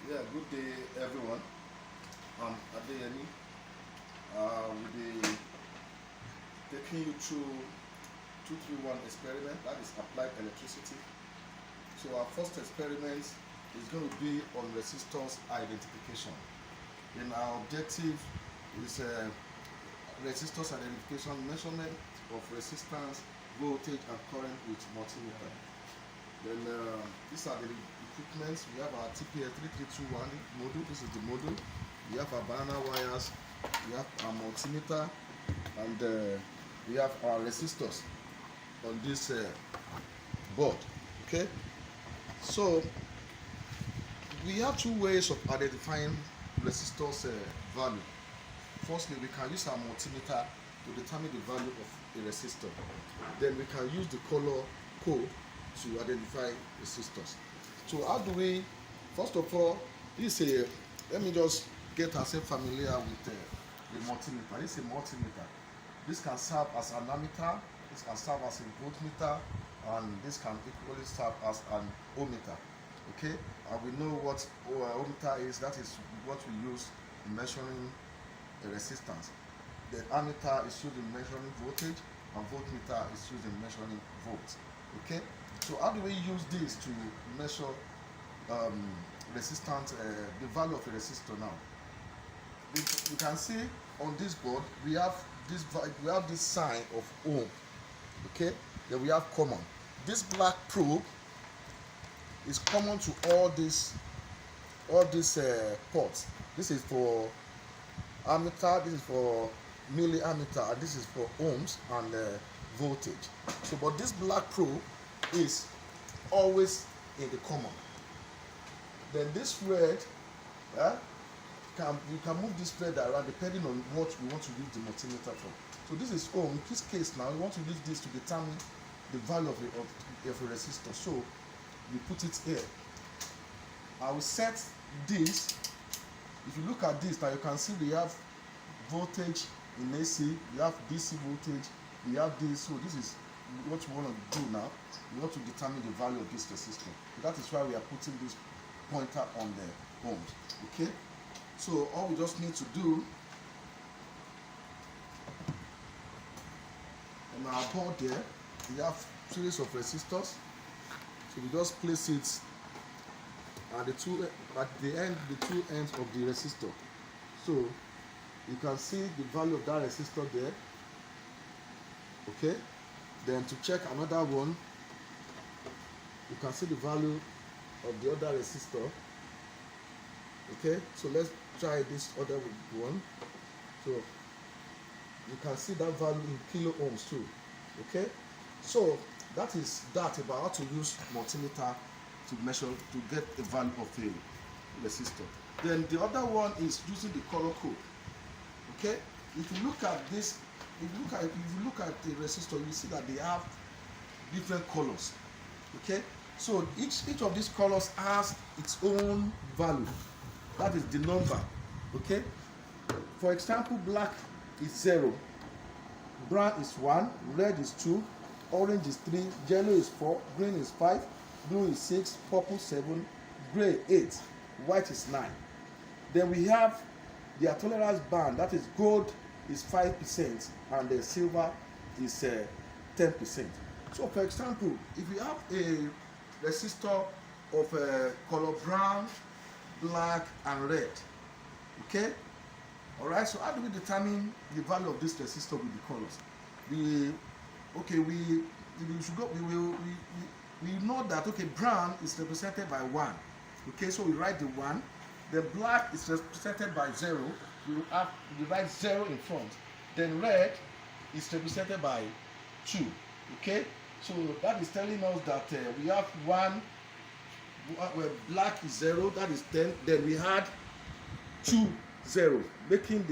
Yeah, good day everyone. I'm Adeyemi. We'll be taking you through 231 experiment, that is applied electricity. So our first experiment is going to be on resistors identification. Then our objective is resistors identification, measurement of resistance, voltage and current with multimeter. Then these are the equipment. We have our TPS 3321 module. This is the module. We have our banana wires. We have our multimeter, and we have our resistors on this board. Okay. So we have two ways of identifying resistors value. Firstly, we can use our multimeter to determine the value of a resistor. Then we can use the color code to identify resistors. So how do we, first of all, let me just get ourselves familiar with the multimeter. This is a multimeter. This can serve as an ammeter, this can serve as a voltmeter, and this can equally serve as an ohmmeter. Okay, and we know what ohmmeter is. That is what we use in measuring the resistance. The ammeter is used in measuring voltage, and voltmeter is used in measuring volts. Okay, so how do we use this to measure resistance, the value of a resistor now? You can see on this board we have this sign of ohm. Okay, then we have common. This black probe is common to all these ports. This is for ammeter, this is for milliammeter, and this is for ohms and voltage. So, but this black probe is always in the common. Then this red, you can move this red around depending on what we want to use the multimeter for. So this is ohm. In this case now, we want to use this to determine the value of a resistor. So you put it here. I will set this. If you look at this now, you can see we have voltage in AC, we have DC voltage, we have this. So this is what we want to do now. We want to determine the value of this resistor. So that is why we are putting this pointer on the ohms. Okay, so all we just need to do on our board there, we have series of resistors. So we just place it at the two ends of the resistor. So you can see the value of that resistor there. Okay, then to check another one, you can see the value of the other resistor. Okay, so let's try this other one. So you can see that value in kilo ohms too. Okay, so that is that about how to use multimeter to measure, to get the value of a resistor. Then the other one is using the color code. Okay, if you look at this, if you look at the resistor, you see that they have different colors. Okay, so each of these colors has its own value. That is the number. Okay, for example, black is 0, brown is 1, red is 2, orange is 3, yellow is 4, green is 5, blue is 6, purple 7, gray 8, white is 9. Then we have their tolerance band, that is gold is 5% and the silver is 10%. So for example, if you have a resistor of color brown, black and red, okay, all right, so how do we determine the value of this resistor with the colors? We know that, okay, brown is represented by 1. Okay, so we write the 1. The black is represented by 0. We write 0 in front. Then red is represented by 2. Okay, so that is telling us that we have 1 where black is 0, that is 10. Then we had 2 0, making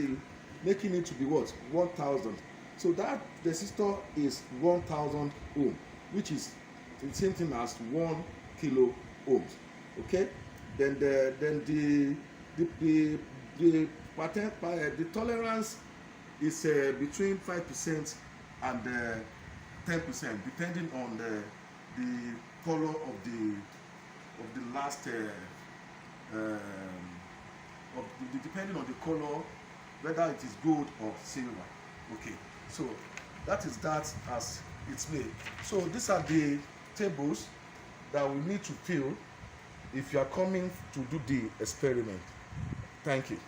it to be what? 1000. So that resistor is 1000 ohm, which is the same thing as 1 kilo ohms. Okay, then the tolerance is between 5% and 10%, depending on the color of the last depending on the color, whether it is gold or silver. Okay, so that is that as it's made. So these are the tables that we need to fill if you are coming to do the experiment. Thank you.